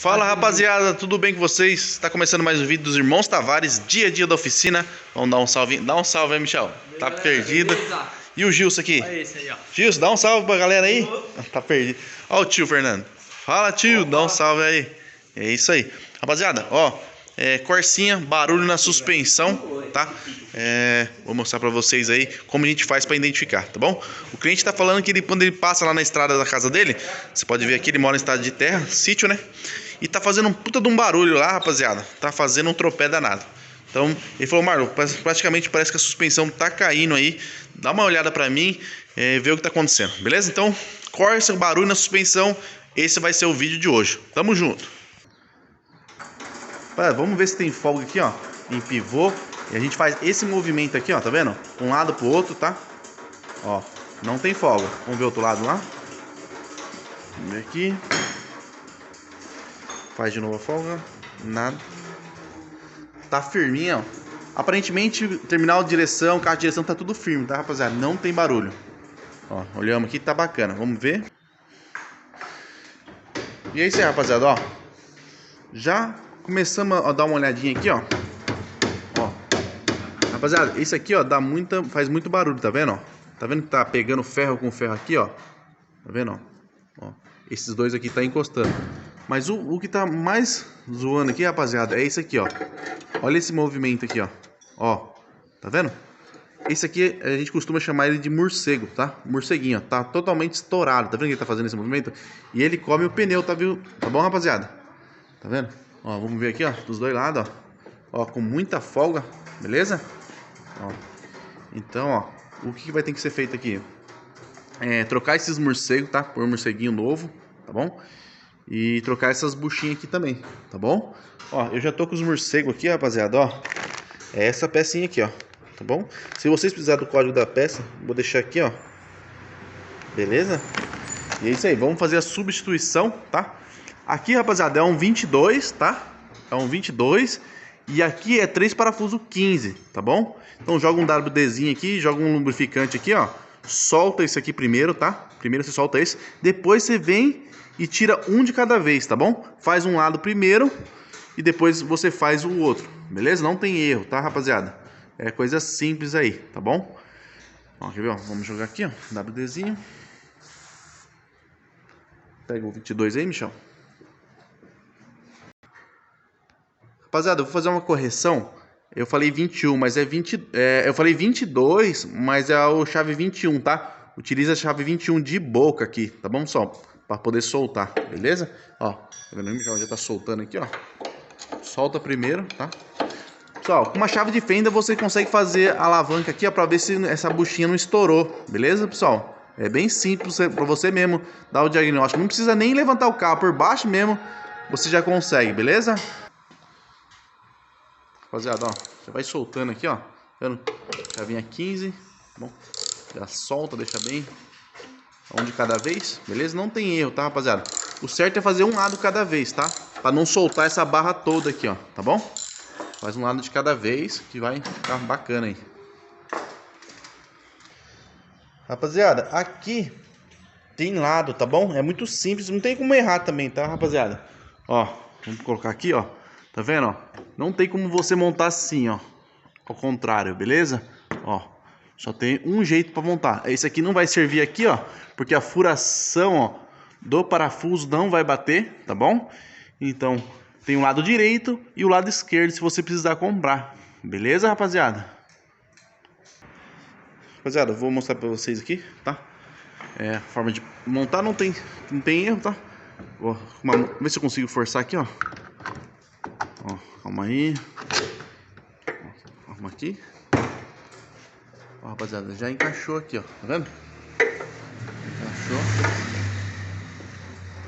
Fala rapaziada, tudo bem com vocês? Está começando mais um vídeo dos Irmãos Tavares, dia a dia da oficina. Vamos dar um salve aí, Michel. Tá perdido. E o Gilson aqui? Olha esse aí, ó. Gilson, dá um salve pra galera aí. Tá perdido. Ó o tio Fernando. Fala tio, dá um salve aí. É isso aí. Rapaziada, ó, corsinha, barulho na suspensão, tá? Vou mostrar pra vocês aí como a gente faz pra identificar, tá bom? O cliente tá falando que quando ele passa lá na estrada da casa dele, você pode ver aqui, ele mora em estado de terra, sítio, né? E tá fazendo um puta de um barulho lá, rapaziada. Tá fazendo um tropé danado. Então, ele falou, Marlon, praticamente parece que a suspensão tá caindo aí. Dá uma olhada pra mim, ver o que tá acontecendo, beleza? Então, corta o barulho na suspensão. Esse vai ser o vídeo de hoje. Tamo junto. Vamos ver se tem folga aqui, ó, em pivô. E a gente faz esse movimento aqui, ó, tá vendo? Um lado pro outro, tá? Ó, não tem folga. Vamos ver o outro lado lá. Vamos ver aqui. Faz de novo a folga. Nada. Tá firminha, ó. Aparentemente, terminal de direção, carro de direção tá tudo firme, tá, rapaziada? Não tem barulho. Ó, olhamos aqui, tá bacana. Vamos ver. E é isso aí, rapaziada, ó. Já começamos a dar uma olhadinha aqui, ó. Ó. Rapaziada, esse aqui, ó, faz muito barulho, tá vendo, ó? Tá vendo que tá pegando ferro com ferro aqui, ó? Tá vendo, ó? Esses dois aqui tá encostando. Mas o que tá mais zoando aqui, rapaziada, é esse aqui, ó. Olha esse movimento aqui, ó. Ó, tá vendo? Esse aqui a gente costuma chamar ele de morcego, tá? Morceguinho, ó. Tá totalmente estourado. Tá vendo que ele tá fazendo esse movimento? E ele come o pneu, tá, viu? Tá bom, rapaziada? Tá vendo? Ó, vamos ver aqui, ó, dos dois lados, ó. Ó, com muita folga, beleza? Ó. Então, ó, o que vai ter que ser feito aqui? Trocar esses morcegos, tá? Por um morceguinho novo, tá bom? E trocar essas buchinhas aqui também, tá bom? Ó, eu já tô com os morcegos aqui, rapaziada, ó. É essa pecinha aqui, ó, tá bom? Se vocês precisarem do código da peça, vou deixar aqui, ó. Beleza? E é isso aí, vamos fazer a substituição, tá? Aqui, rapaziada, é um 22, tá? É um 22. E aqui é 3 parafuso 15, tá bom? Então joga um WDzinho aqui, joga um lubrificante aqui, ó. Solta esse aqui primeiro, tá? Primeiro você solta esse. Depois você vem e tira um de cada vez, tá bom? Faz um lado primeiro e depois você faz o outro, beleza? Não tem erro, tá, rapaziada? É coisa simples aí, tá bom? Ó, quer ver, ó? Vamos jogar aqui, ó. WDzinho. Pega o 22 aí, Michel. Rapaziada, eu vou fazer uma correção. Eu falei 21, mas é 20. Eu falei 22, mas é o chave 21, tá? Utiliza a chave 21 de boca aqui, tá bom, pessoal? Pra poder soltar, beleza? Ó, tá vendo? Já tá soltando aqui, ó. Solta primeiro, tá? Pessoal, com uma chave de fenda você consegue fazer a alavanca aqui, ó, pra ver se essa buchinha não estourou, beleza, pessoal? É bem simples pra você mesmo dar o diagnóstico. Não precisa nem levantar o carro, por baixo mesmo você já consegue, beleza? Rapaziada, ó, já vai soltando aqui, ó. Vendo? Chavinha 15, tá bom? Já solta, deixa bem um de cada vez, beleza? Não tem erro, tá, rapaziada? O certo é fazer um lado cada vez, tá? Pra não soltar essa barra toda aqui, ó, tá bom? Faz um lado de cada vez que vai ficar bacana aí. Rapaziada, aqui tem lado, tá bom? É muito simples, não tem como errar também, tá, rapaziada? Ó, vamos colocar aqui, ó. Tá vendo, ó? Não tem como você montar assim, ó. Ao contrário, beleza? Ó, só tem um jeito pra montar. Esse aqui não vai servir aqui, ó, porque a furação, ó, do parafuso não vai bater, tá bom? Então, tem o lado direito e o lado esquerdo se você precisar comprar. Beleza, rapaziada? Rapaziada, eu vou mostrar pra vocês aqui, tá? A forma de montar não tem erro, tá? Vamos ver se eu consigo forçar aqui, ó. Ó, calma aí. Arruma aqui. Ó, rapaziada, já encaixou aqui, ó. Tá vendo? Encaixou.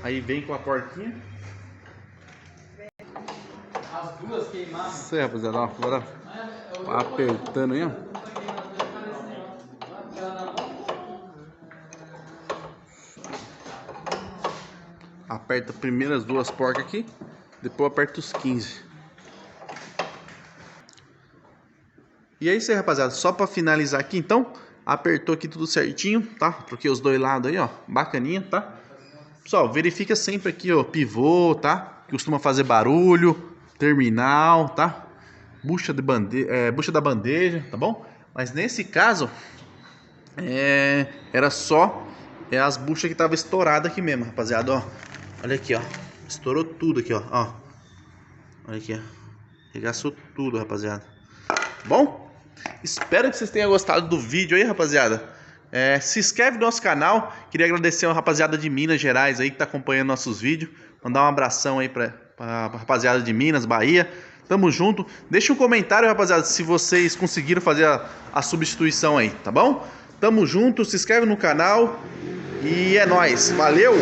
Aí vem com a porquinha. As duas queimadas. Isso aí, rapaziada, ó. Agora apertando aí, ó. Aperta primeiro as duas porcas aqui. Depois aperta os 15. E é isso aí, rapaziada. Só pra finalizar aqui, então. Apertou aqui tudo certinho, tá? Troquei os dois lados aí, ó. Bacaninha, tá? Pessoal, verifica sempre aqui, ó, pivô, tá? que costuma fazer barulho, terminal, tá? Bucha da bandeja, tá bom? Mas nesse caso, era só as buchas que estavam estouradas aqui mesmo, rapaziada, ó. Olha aqui, ó. Estourou tudo aqui, ó. Olha aqui, ó. Regaçou tudo, rapaziada. Bom, espero que vocês tenham gostado do vídeo aí, rapaziada. Se inscreve no nosso canal. Queria agradecer a rapaziada de Minas Gerais aí que tá acompanhando nossos vídeos. Mandar um abração aí pra rapaziada de Minas, Bahia. Tamo junto. Deixa um comentário, rapaziada, se vocês conseguiram fazer a substituição aí, tá bom? Tamo junto, se inscreve no canal e é nóis. Valeu!